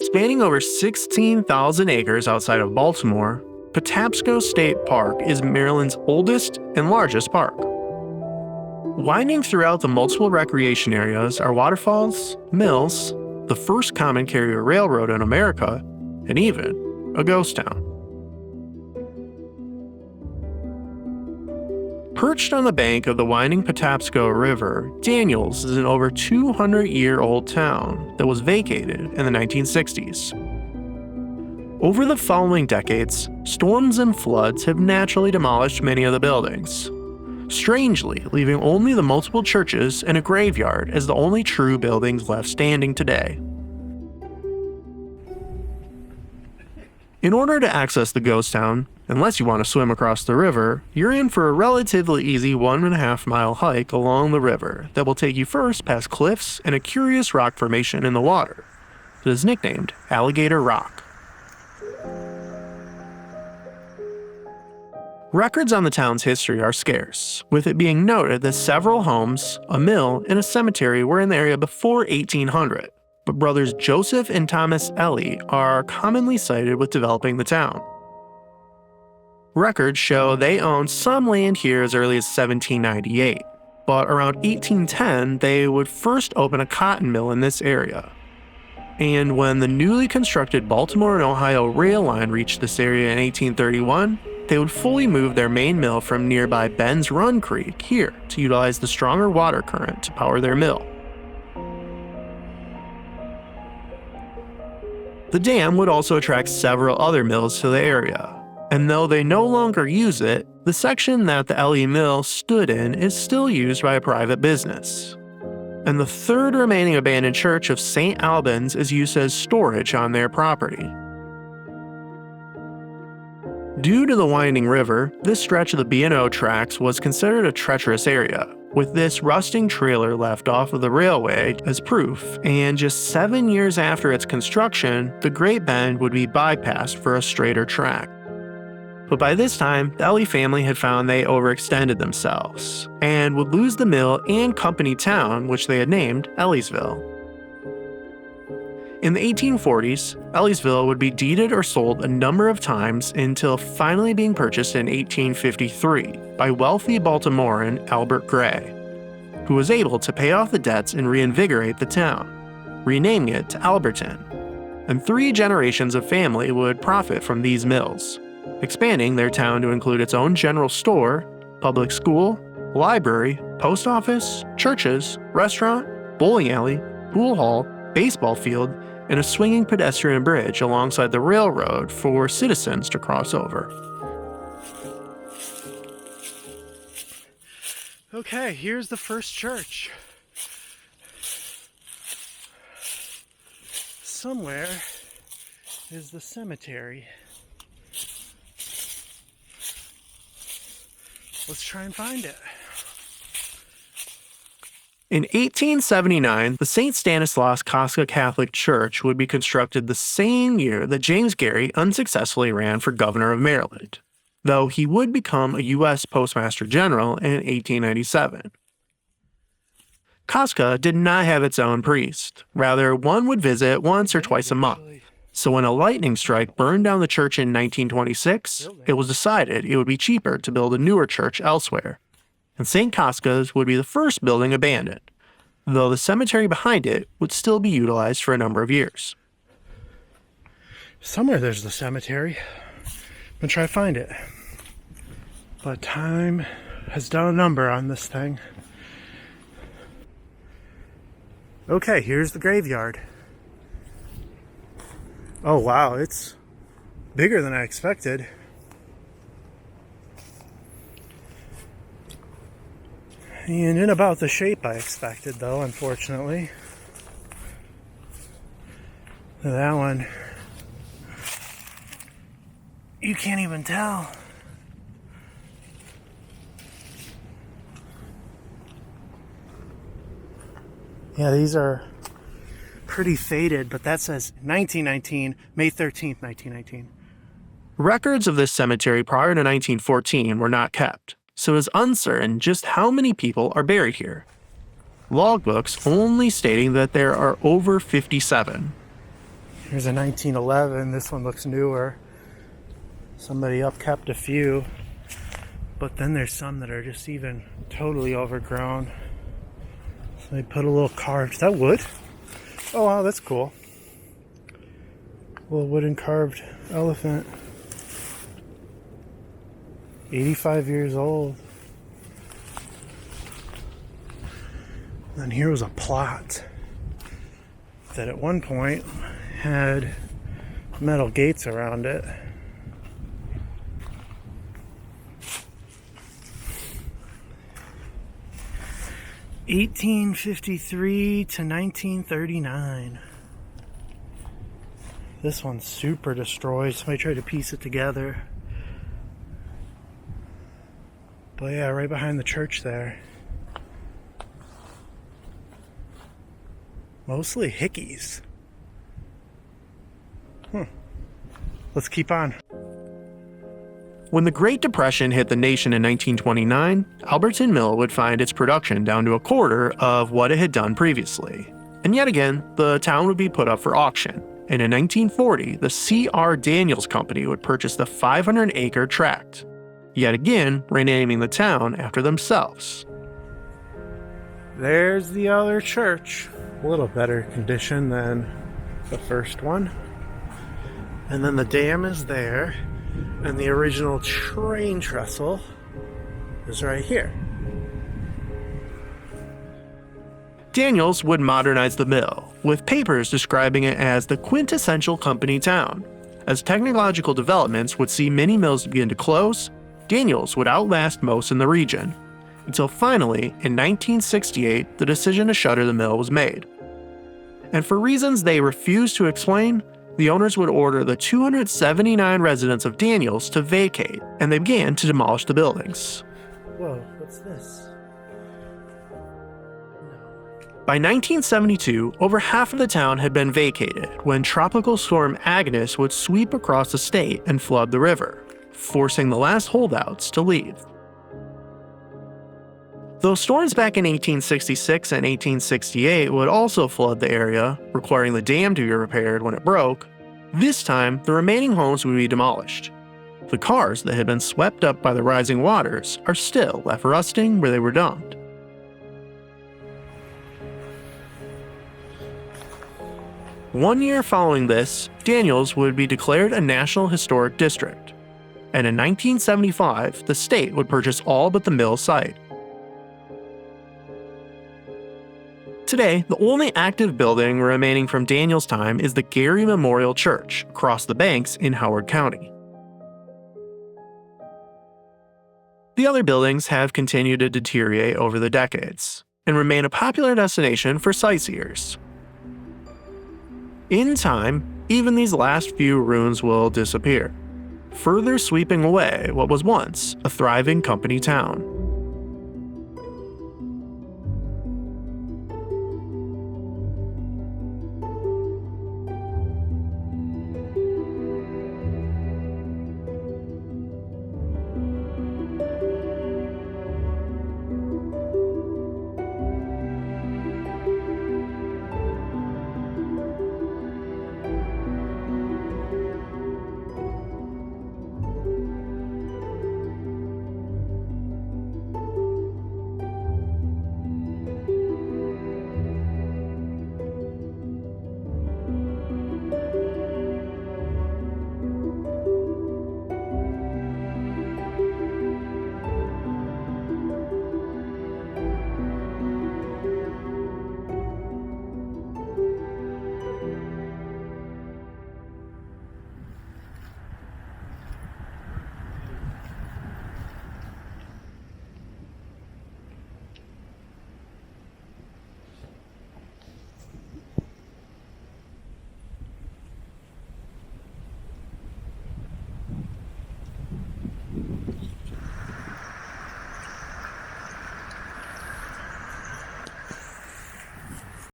Spanning over 16,000 acres outside of Baltimore, Patapsco State Park is Maryland's oldest and largest park. Winding throughout the multiple recreation areas are waterfalls, mills, the first common carrier railroad in America, and even a ghost town. Perched on the bank of the winding Patapsco River, Daniels is an over 200-year-old town that was vacated in the 1960s. Over the following decades, storms and floods have naturally demolished many of the buildings, strangely leaving only the multiple churches and a graveyard as the only true buildings left standing today. In order to access the ghost town, unless you want to swim across the river, you're in for a relatively easy 1.5-mile hike along the river that will take you first past cliffs and a curious rock formation in the water that is nicknamed Alligator Rock. Records on the town's history are scarce, with it being noted that several homes, a mill, and a cemetery were in the area before 1800, but brothers Joseph and Thomas Ellie are commonly cited with developing the town. Records show they owned some land here as early as 1798, but around 1810 they would first open a cotton mill in this area. And when the newly constructed Baltimore and Ohio rail line reached this area in 1831, they would fully move their main mill from nearby Ben's Run Creek here to utilize the stronger water current to power their mill. The dam would also attract several other mills to the area, and though they no longer use it, the section that the Ellie Mill stood in is still used by a private business. And the third remaining abandoned church of St. Albans is used as storage on their property. Due to the winding river, this stretch of the B&O tracks was considered a treacherous area, with this rusting trailer left off of the railway as proof, and just 7 years after its construction, the Great Bend would be bypassed for a straighter track. But by this time, the Ellie family had found they overextended themselves, and would lose the mill and company town, which they had named Elliesville. In the 1840s, Elliesville would be deeded or sold a number of times until finally being purchased in 1853 by wealthy Baltimorean Albert Gray, who was able to pay off the debts and reinvigorate the town, renaming it to Alberton. And 3 generations of family would profit from these mills, expanding their town to include its own general store, public school, library, post office, churches, restaurant, bowling alley, pool hall, baseball field, and a swinging pedestrian bridge alongside the railroad for citizens to cross over. Okay, here's the first church. Somewhere is the cemetery. Let's try and find it. In 1879, the St. Stanislaus Kostka Catholic Church would be constructed the same year that James Gary unsuccessfully ran for governor of Maryland, though he would become a U.S. Postmaster General in 1897. Kostka did not have its own priest. Rather, one would visit once or twice a month. So when a lightning strike burned down the church in 1926, it was decided it would be cheaper to build a newer church elsewhere, and St. Kostka's would be the first building abandoned, though the cemetery behind it would still be utilized for a number of years. Somewhere there's the cemetery. I'm gonna try to find it. But time has done a number on this thing. Okay, here's the graveyard. Oh wow, it's bigger than I expected. And in about the shape I expected, though, unfortunately. That one, you can't even tell. Yeah, these are pretty faded, but that says 1919, May 13th, 1919. Records of this cemetery prior to 1914 were not kept, so it is uncertain just how many people are buried here. Logbooks only stating that there are over 57. Here's a 1911. This one looks newer. Somebody upkept a few. But then there's some that are just even totally overgrown. So they put a little carved. Is that wood? Oh wow, that's cool. A little wooden carved elephant. 85 years old. And here was a plot that at one point had metal gates around it. (1853 to 1939). This one's super destroyed. Somebody tried to piece it together. But yeah, right behind the church there. Mostly hickeys. Let's keep on. When the Great Depression hit the nation in 1929, Alberton Mill would find its production down to a quarter of what it had done previously. And yet again, the town would be put up for auction. And in 1940, the C.R. Daniels Company would purchase the 500-acre tract, yet again renaming the town after themselves. There's the other church. A little better condition than the first one. And then the dam is there. And the original train trestle is right here. Daniels would modernize the mill, with papers describing it as the quintessential company town. As technological developments would see many mills begin to close, Daniels would outlast most in the region, until finally, in 1968, the decision to shutter the mill was made. And for reasons they refused to explain, the owners would order the 279 residents of Daniels to vacate, and they began to demolish the buildings. Whoa, what's this? By 1972, over half of the town had been vacated when Tropical Storm Agnes would sweep across the state and flood the river, forcing the last holdouts to leave. Though storms back in 1866 and 1868 would also flood the area, requiring the dam to be repaired when it broke, this time the remaining homes would be demolished. The cars that had been swept up by the rising waters are still left rusting where they were dumped. One year following this, Daniels would be declared a National Historic District, and in 1975, the state would purchase all but the mill site. Today, the only active building remaining from Daniels' time is the Gary Memorial Church across the banks in Howard County. The other buildings have continued to deteriorate over the decades and remain a popular destination for sightseers. In time, even these last few ruins will disappear, further sweeping away what was once a thriving company town.